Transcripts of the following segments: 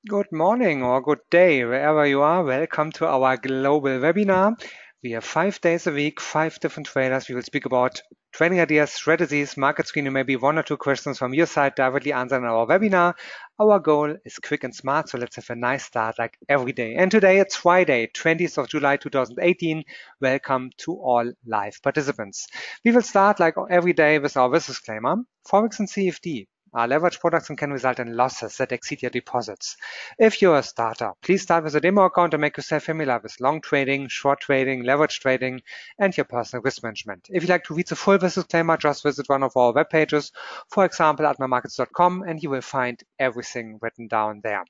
Good morning or good day, wherever you are. Welcome to our global webinar. We have 5 days a week, 5 different traders. We will speak about trading ideas, strategies, market screening, maybe 1 or 2 questions from your side directly answered in our webinar. Our goal is quick and smart, so let's have a nice start like every day. And today it's Friday, 20th of July 2018. Welcome to all live participants. We will start like every day with our disclaimer. Forex and CFD are leverage products and can result in losses that exceed your deposits. If you're a starter, please start with a demo account and make yourself familiar with long trading, short trading, leverage trading, and your personal risk management. If you'd like to read the full disclaimer, just visit one of our web pages, for example, admiralmarkets.com, and you will find everything written down there.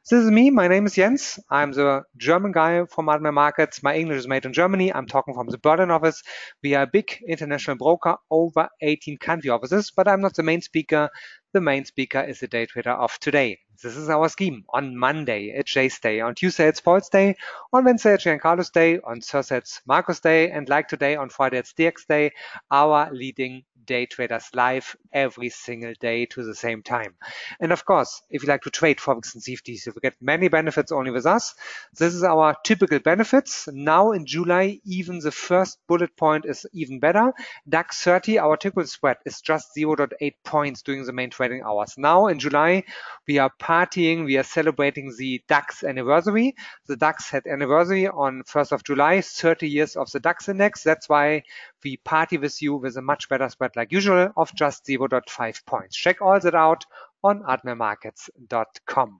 This is me. My name is Jens. I'm the German guy from Admiral Markets. My English is made in Germany. I'm talking from the Berlin office. We are a big international broker, over 18 country offices, but I'm not the main speaker. The main speaker is the day trader of today. This is our scheme. On Monday, it's Jay's day. On Tuesday, it's Paul's day. On Wednesday, it's Giancarlo's day. On Thursday, it's Marco's day. And like today, on Friday, it's Dirk's day. Our leading day traders live every single day to the same time. And of course, if you like to trade Forex and CFDs, you will get many benefits only with us. This is our typical benefits. Now in July, even the first bullet point is even better. DAX 30, our typical spread is just 0.8 points during the main trading hours. Now in July, we are partying, we are celebrating the DAX anniversary. The DAX had anniversary on 1st of July, 30 years of the DAX index. That's why we party with you with a much better spread like usual of just 0.5 points. Check all that out on admiralmarkets.com.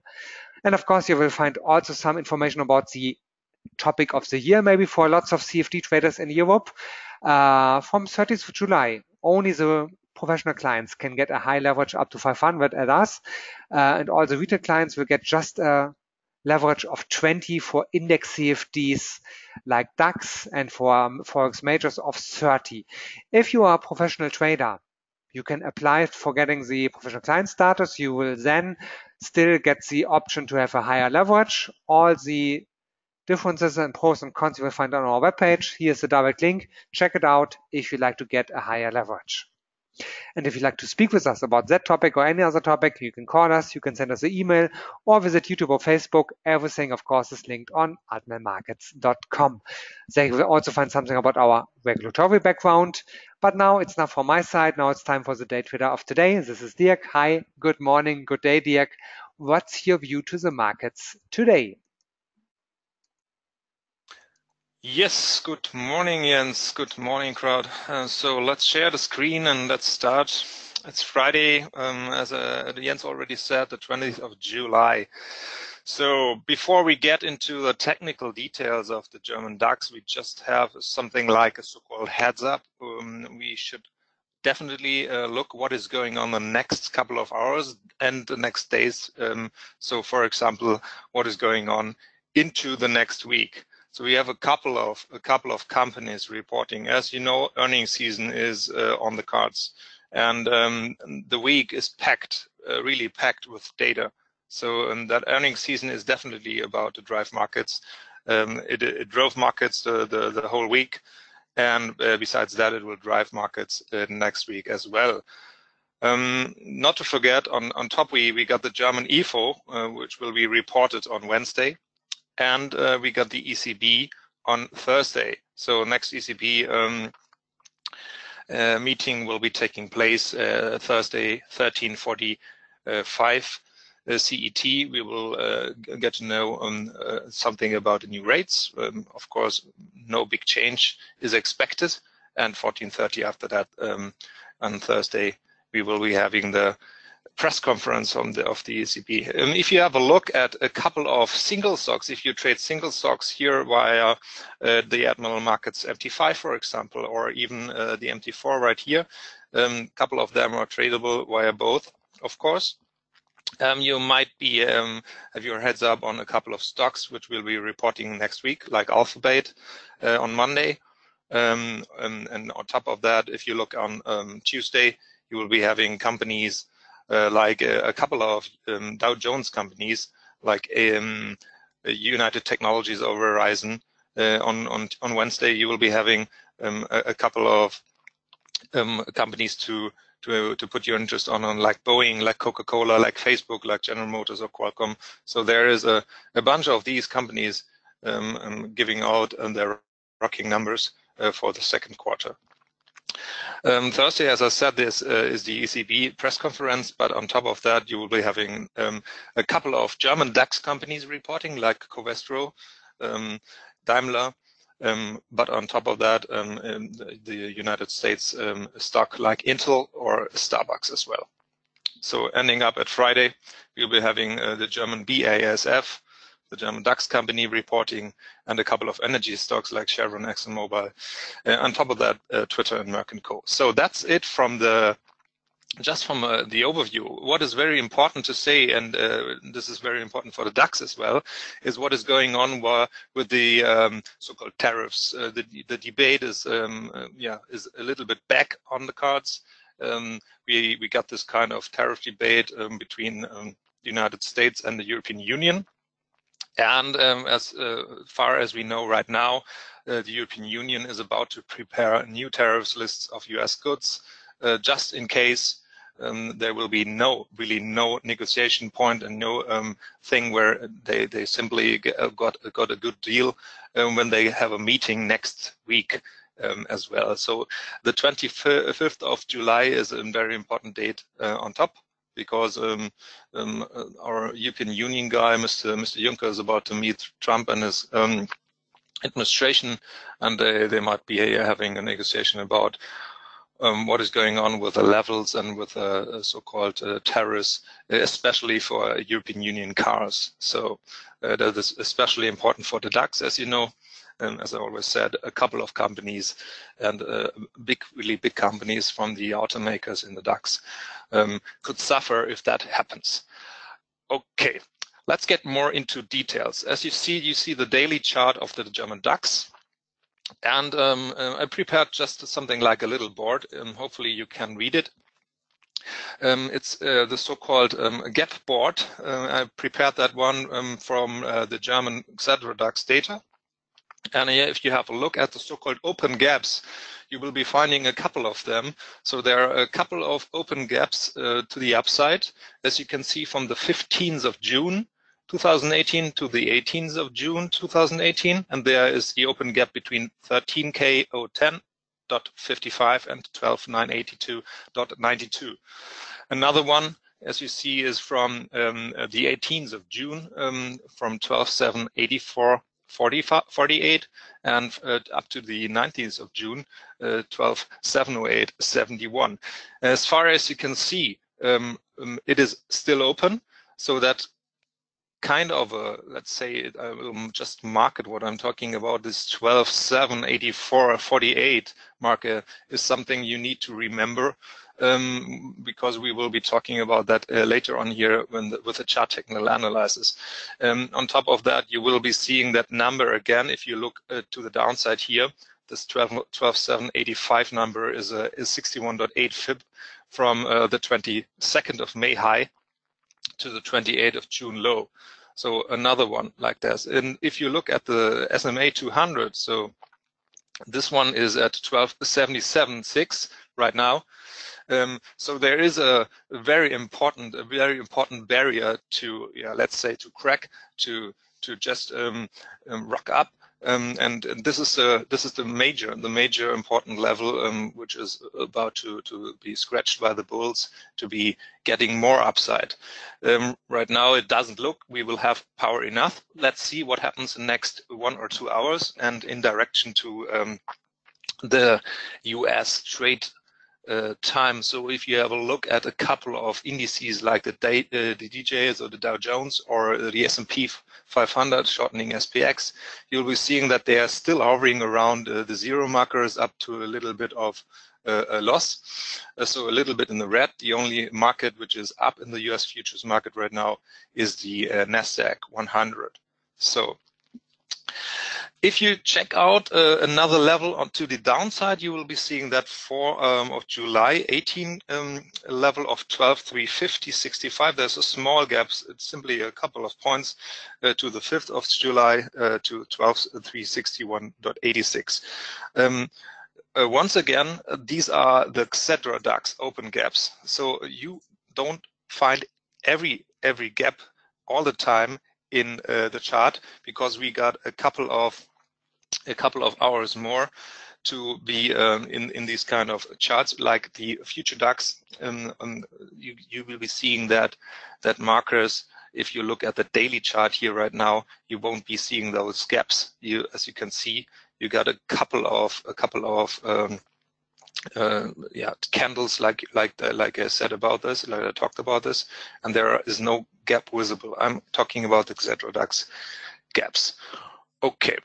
And of course, you will find also some information about the topic of the year, maybe for lots of CFD traders in Europe. From 30th of July, only the professional clients can get a high leverage up to 500 at us. And all the retail clients will get just a leverage of 20 for index CFDs like DAX, and for Forex majors of 30. If you are a professional trader, you can apply for getting the professional client status. You will then still get the option to have a higher leverage. All the differences and pros and cons you will find on our webpage. Here's the direct link. Check it out if you'd like to get a higher leverage. And if you'd like to speak with us about that topic or any other topic, you can call us, you can send us an email, or visit YouTube or Facebook. Everything, of course, is linked on admiralmarkets.com. There you will also find something about our regulatory background. But now it's not from my side. Now it's time for the day trader of today. This is Dirk. Hi, good morning, good day, Dirk. What's your view to the markets today? Yes, good morning, Jens. Good morning, crowd. So let's share the screen and let's start. It's Friday, as Jens already said, the 20th of July. So before we get into the technical details of the German DAX, we just have something like a so-called heads up. We should definitely look what is going on the next couple of hours and the next days. So for example, what is going on into the next week. So we have a couple of companies reporting. As you know, earnings season is on the cards, and the week is packed, really packed with data. So that earnings season is definitely about to drive markets. It drove markets the whole week, and besides that, it will drive markets next week as well. Not to forget, on top we got the German IFO, which will be reported on Wednesday. And we got the ECB on Thursday. So next ECB meeting will be taking place Thursday, 13:45 CET. We will get to know something about the new rates. Of course, no big change is expected. And 14:30 after that, on Thursday, we will be having the press conference of the ECB. If you have a look at a couple of single stocks, if you trade single stocks here via the Admiral Markets MT5, for example, or even the MT4 right here, a couple of them are tradable via both, of course. You might be have your heads up on a couple of stocks which will be reporting next week, like Alphabet on Monday. And on top of that, if you look on Tuesday, you will be having companies like a couple of Dow Jones companies, like United Technologies or Verizon. On Wednesday, you will be having a couple of companies to put your interest on like Boeing, like Coca-Cola, like Facebook, like General Motors or Qualcomm. So there is a bunch of these companies giving out their rocking numbers for the second quarter. Thursday, as I said, this is the ECB press conference, but on top of that, you will be having a couple of German DAX companies reporting, like Covestro, Daimler, but on top of that, the United States stock like Intel or Starbucks as well. So ending up at Friday, we'll be having the German BASF, the German DAX company reporting, and a couple of energy stocks like Chevron, ExxonMobil. On top of that, Twitter and Merck & Co. So that's it from the the overview. What is very important to say, and this is very important for the DAX as well, is what is going on with the so-called tariffs. The debate is is a little bit back on the cards. We got this kind of tariff debate between the United States and the European Union. And as far as we know right now, the European Union is about to prepare new tariffs lists of US goods, just in case there will be really no negotiation point and no thing where they simply got a good deal when they have a meeting next week as well. So the 25th of July is a very important date on top, because our European Union guy, Mr. Juncker, is about to meet Trump and his administration, and they might be having a negotiation about what is going on with the levels and with so-called tariffs, especially for European Union cars. So that is especially important for the DAX, as you know. As I always said, a couple of companies and really big companies from the automakers in the DAX could suffer if that happens. Okay, let's get more into details. As you see the daily chart of the German DAX. And I prepared just something like a little board. Hopefully you can read it. It's the so-called gap board. I prepared that one from the German Xetra DAX data. And if you have a look at the so-called open gaps, you will be finding a couple of them. So there are a couple of open gaps to the upside, as you can see from the 15th of June 2018 to the 18th of June 2018. And there is the open gap between 13K010.55 and 12,982.92. Another one, as you see, is from the 18th of June, from 12,784.48 and up to the 19th of June, 12,708.71. As far as you can see, it is still open, so that kind of a, let's say, I will just mark it what I'm talking about, this 12,784.48 marker is something you need to remember, because we will be talking about that later on here with the chart technical analysis. On top of that, you will be seeing that number again. If you look to the downside here, this 12,785 number is 61.8 fib from the 22nd of May high to the 28th of June low. So another one like this. And if you look at the SMA 200, so this one is at 12,77.6 right now. So there is a very important barrier to, let's say, to crack, to just rock up, and this is the major important level, which is about to be scratched by the bulls, to be getting more upside. Right now it doesn't look we will have power enough. Let's see what happens in the next 1 or 2 hours, and in direction to the US trade time. So if you have a look at a couple of indices like the DJs or the Dow Jones or the S&P 500 shortening SPX, you'll be seeing that they are still hovering around the zero markers up to a little bit of a loss. So a little bit in the red. The only market which is up in the US futures market right now is the NASDAQ 100. So if you check out another level onto the downside, you will be seeing that for of July 18 level of 12,350.65. There's a small gap. It's simply a couple of points to the 5th of July to 12,361.86. once again, these are the Xetra DAX open gaps. So you don't find every gap all the time in the chart, because we got a couple of hours more to be in these kind of charts, like the future DAX. You will be seeing that markers. If you look at the daily chart here right now, you won't be seeing those gaps. As you can see, you got a couple of candles, like I said about this, like I talked about this, and there is no gap visible. I'm talking about the Xetra DAX gaps. Okay,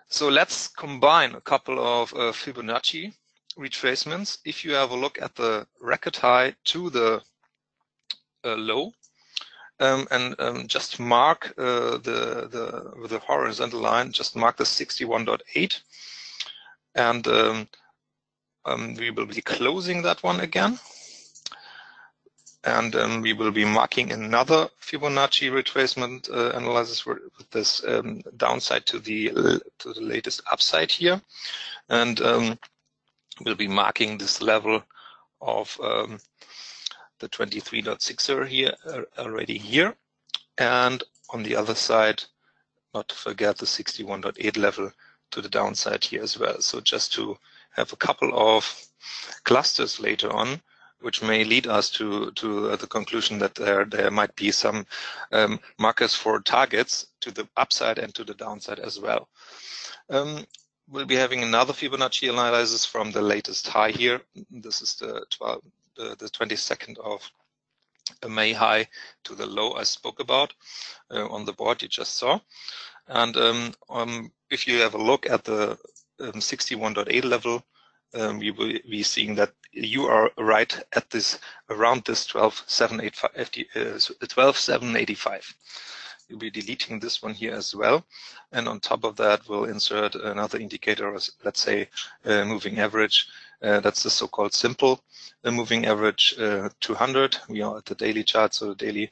so let's combine a couple of Fibonacci retracements. If you have a look at the record high to the low, and just mark with the horizontal line, just mark the 61.8, and we will be closing that one again, and we will be marking another Fibonacci retracement analysis with this downside to the latest upside here, and we'll be marking this level of the 23.6er here already here, and on the other side, not to forget the 61.8 level to the downside here as well. So just to have a couple of clusters later on, which may lead us to the conclusion that there might be some markers for targets to the upside and to the downside as well. We'll be having another Fibonacci analysis from the latest high here. This is the 22nd of May high to the low I spoke about on the board you just saw. And if you have a look at the 61.8 level, we will be seeing that you are right at this, around this 12,785. You'll be deleting this one here as well, and on top of that we'll insert another indicator, let's say moving average. That's the so-called simple moving average 200. We are at the daily chart, so the daily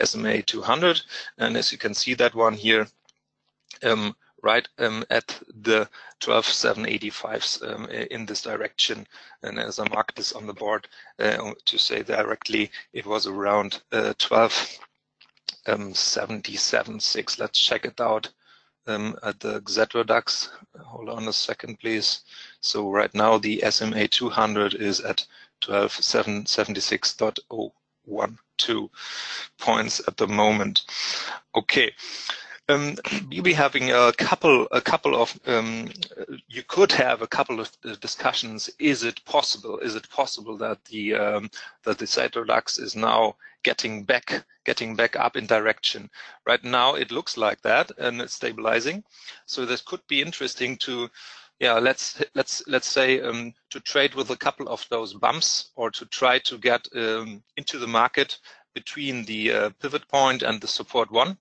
SMA 200, and as you can see, that one here right at the 12,785s in this direction. And as I marked this on the board to say directly, it was around 12,77.6. Let's check it out at the Xetra DAX. Hold on a second, please. So right now the SMA 200 is at 12,776.012 points at the moment. Okay. You'll be having a couple of you could have a couple of discussions. Is it possible that the Xetra DAX is now getting back up in direction? Right now it looks like that, and it's stabilizing. So this could be interesting to, let's say to trade with a couple of those bumps, or to try to get into the market between the pivot point and the support one.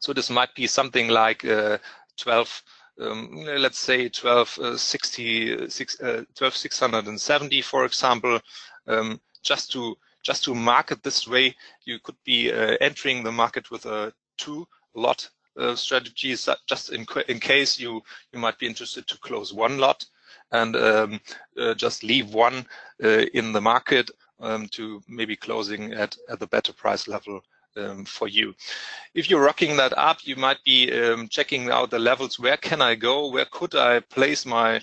So this might be something like 12,670, for example. Just to mark it this way, you could be entering the market with a 2-lot strategies, just in case you might be interested to close 1 lot and just leave 1 in the market to maybe closing at the better price level for you. If you're rocking that up, you might be checking out the levels. Where can I go? Where could I place my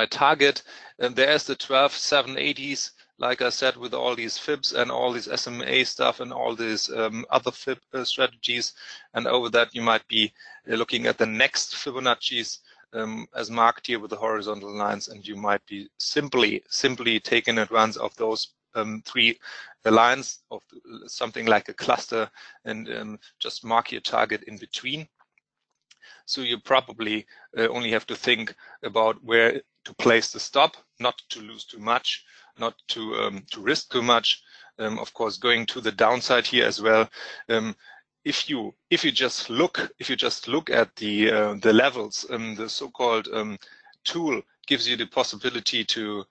target? And there's the 12,780s, like I said, with all these fibs and all these SMA stuff and all these other fib strategies. And over that, you might be looking at the next Fibonacci's as marked here with the horizontal lines, and you might be simply taking advantage of those 3 lines of something like a cluster, and just mark your target in between. So you probably only have to think about where to place the stop, not to lose too much, not to risk too much. Of course, going to the downside here as well. If you just look at the levels, the so-called tool gives you the possibility to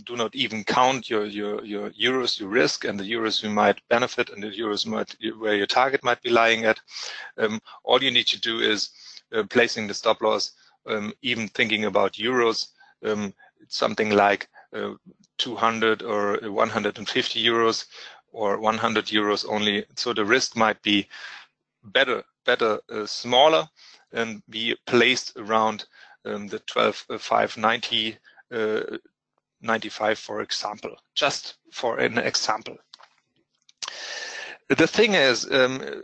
do not even count your euros you risk and the euros you might benefit and the euros where your target might be lying at. All you need to do is placing the stop loss even thinking about euros, it's something like 200 or 150 euros or 100 euros only. So the risk might be better smaller and be placed around the 12,590, 95, for example, just for an example. The thing is,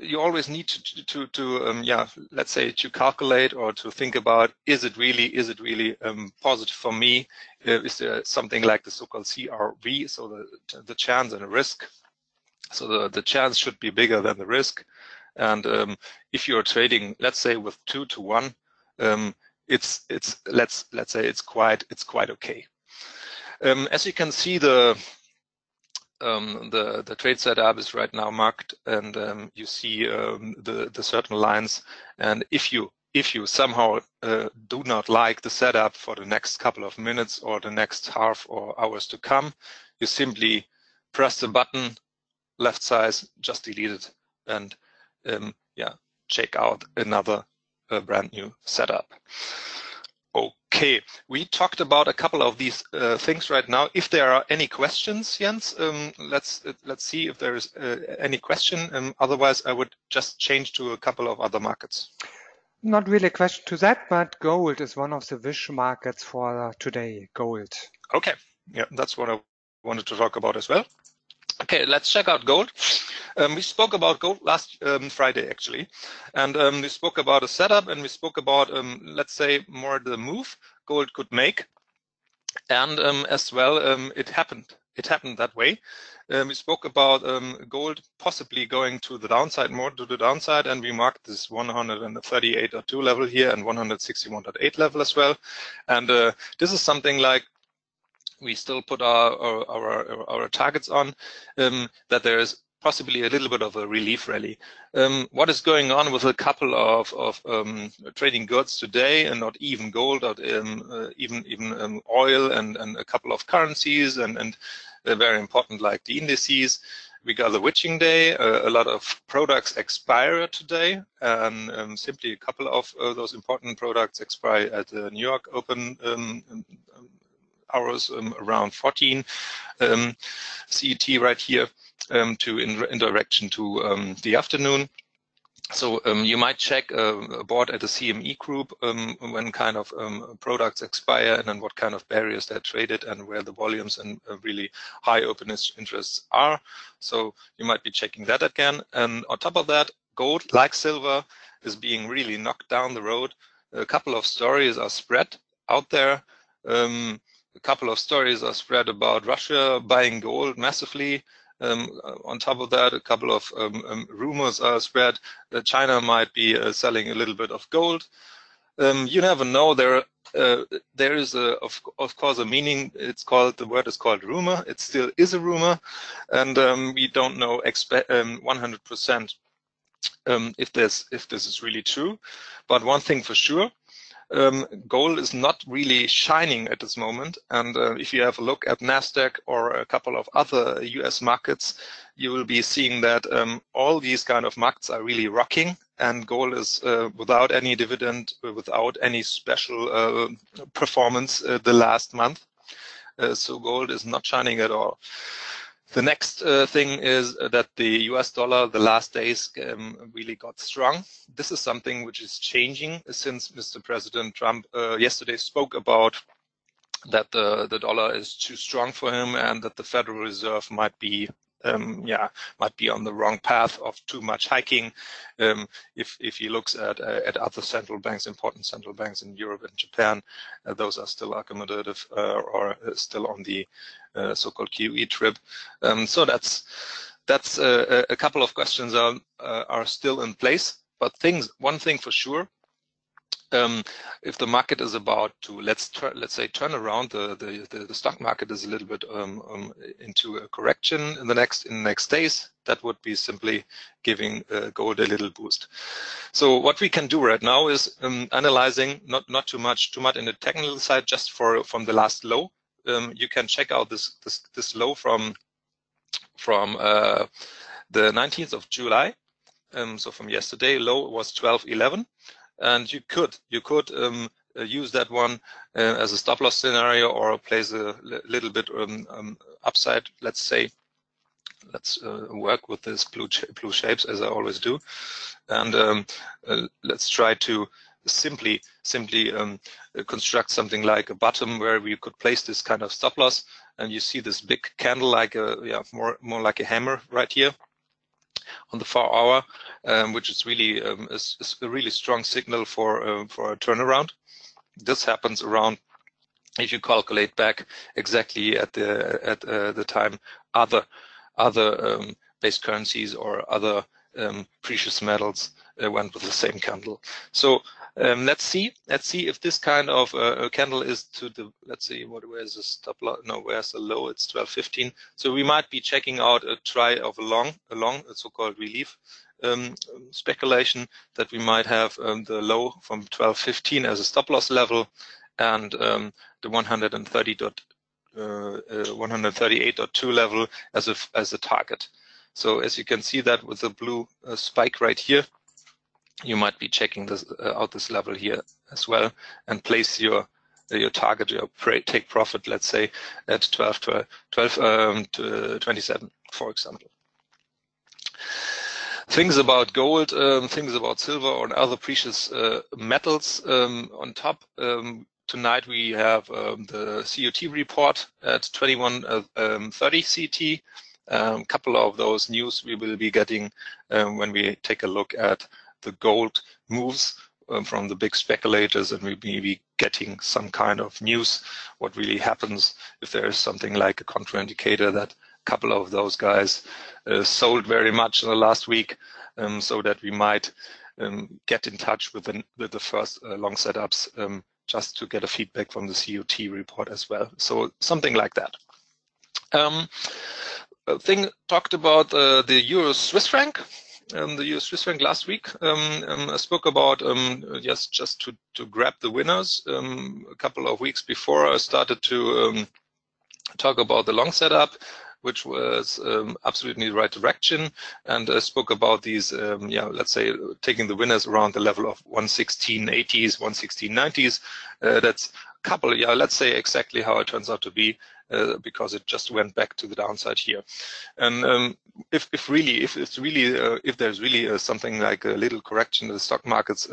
you always need to let's say to calculate or to think about, is it really positive for me? Is there something like the so-called CRV, so the chance and the risk? So the chance should be bigger than the risk. And if you're trading, let's say with 2 to 1, let's say it's quite okay. As you can see, the trade setup is right now marked, and you see the certain lines. And if you somehow do not like the setup for the next couple of minutes or the next half or hours to come, you simply press the button left side, just delete it, and check out another brand new setup. Okay, we talked about a couple of these things right now. If there are any questions, Jens, let's see if there is any question. Otherwise, I would just change to a couple of other markets. Not really a question to that, but gold is one of the wish markets for today. Gold. Okay, yeah, that's what I wanted to talk about as well. Okay, let's check out gold. We spoke about gold last Friday, actually, and we spoke about a setup, and we spoke about, let's say, more the move gold could make, and as well, it happened that way. We spoke about gold possibly going to the downside, more to the downside, and we marked this 138.2 level here and 161.8 level as well. And this is something like we still put our targets on, that there is possibly a little bit of a relief rally. What is going on with a couple of trading goods today, and not even gold, or even oil and a couple of currencies, and they're very important, like the indices. We got the witching day. A lot of products expire today, and simply a couple of those important products expire at the New York Open hours around 14 CET right here, in direction to the afternoon. So you might check aboard at the CME group when kind of products expire, and then what kind of barriers they're traded, and where the volumes and really high open interests are. So you might be checking that again. And on top of that, gold, like silver, is being really knocked down the road. A couple of stories are spread out there. A couple of stories are spread about Russia buying gold massively. On top of that, a couple of rumors are spread that China might be selling a little bit of gold. You never know. There is of course a meaning. The word is called rumor. It still is a rumor, and we don't know 100% if this is really true. But one thing for sure, gold is not really shining at this moment, and if you have a look at NASDAQ or a couple of other US markets, you will be seeing that all these kind of markets are really rocking, and gold is without any dividend, without any special performance the last month. So gold is not shining at all. The next thing is that the US dollar, the last days, really got strong. This is something which is changing since Mr. President Trump yesterday spoke about that the dollar is too strong for him, and that the Federal Reserve might be on the wrong path of too much hiking. If he looks at other central banks, important central banks in Europe and Japan, those are still accommodative or still on the so-called QE trip. So that's a couple of questions are still in place. But one thing for sure, if the market is about to let's say turn around, the stock market is a little bit into a correction in the next days, that would be simply giving gold a little boost. So what we can do right now is analyzing not too much in the technical side, just from the last low. You can check out this low from the 19th of July. So from yesterday, low was 12.11. And you could use that one as a stop loss scenario, or place a little bit upside, let's say. Let's work with this blue shapes as I always do, and let's try to simply construct something like a bottom where we could place this kind of stop loss. And you see this big candle, like a more like a hammer right here on the 4 hour, which is really is a really strong signal for a turnaround. This happens around, if you calculate back exactly at the time other base currencies or other precious metals went with the same candle. So let's see if this kind of candle is to the, let's see, where's the stop loss? No, where's the low? It's 12.15. So we might be checking out a try of a long so-called relief speculation, that we might have the low from 12.15 as a stop loss level, and the 138.2 level as a target. So as you can see that with the blue spike right here, you might be checking this out this level here as well, and place your target, your take profit, let's say at 12.27, for example. Things about gold, things about silver or other precious metals on top. Tonight we have the COT report at 21:30 CT. Couple of those news we will be getting when we take a look at the gold moves from the big speculators, and we'll be getting some kind of news what really happens if there is something like a contraindicator that a couple of those guys sold very much in the last week, so that we might get in touch with the first long setups, just to get a feedback from the COT report as well. So something like that. Thing talked about the Euro Swiss franc. The Euro Swiss franc last week. I spoke about just to grab the winners. A couple of weeks before, I started to talk about the long setup, which was absolutely the right direction, and I spoke about these, let's say, taking the winners around the level of 116.80s, 116.90s. That's a couple, let's say exactly how it turns out to be, because it just went back to the downside here. And if there's really something like a little correction in the stock markets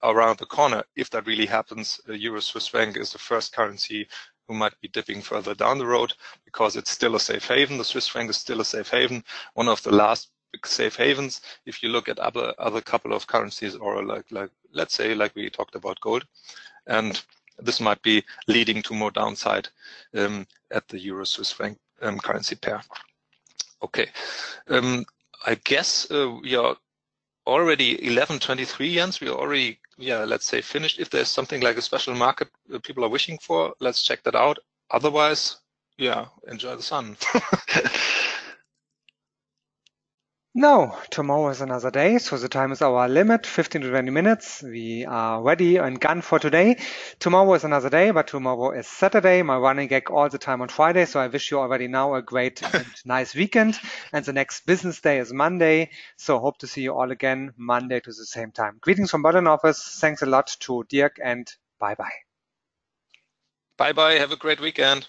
around the corner, if that really happens, Euro Swiss franc is the first currency who might be dipping further down the road, because it's still a safe haven. The Swiss franc is still a safe haven, one of the last big safe havens. If you look at other couple of currencies, or like let's say like we talked about gold, and this might be leading to more downside at the Euro Swiss franc currency pair. Okay, I guess we are already 11:23, Jens. We are already, let's say, finished. If there's something like a special market people are wishing for, let's check that out. Otherwise, enjoy the sun. No, tomorrow is another day, so the time is our limit, 15 to 20 minutes. We are ready and gone for today. Tomorrow is another day, but tomorrow is Saturday. My running gag all the time on Friday, so I wish you already now a great and nice weekend. And the next business day is Monday, so hope to see you all again Monday to the same time. Greetings from Berlin office. Thanks a lot to Dirk, and bye-bye. Bye-bye. Have a great weekend.